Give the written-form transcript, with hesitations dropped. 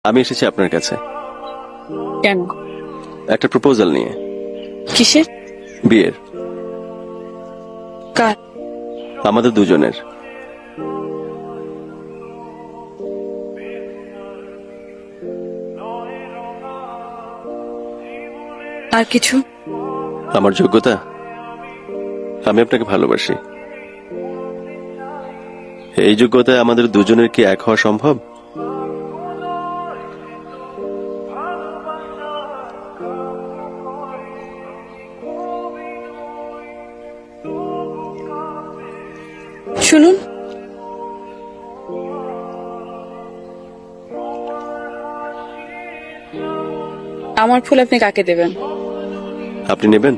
আমি এসেছি আপনার কাছে কেন? একটা প্রপোজাল নিয়ে। কিসের? বিয়ের। কার? আমাদের দুজনের। আর কিছু? আমার যোগ্যতা, আমি আপনাকে ভালোবাসি। এই যোগ্যতায় আমাদের দুজনের কি এক হওয়া সম্ভব? শুনুন, আমার ফুল আপনি কাকে দেবেন? আপনি নেবেন?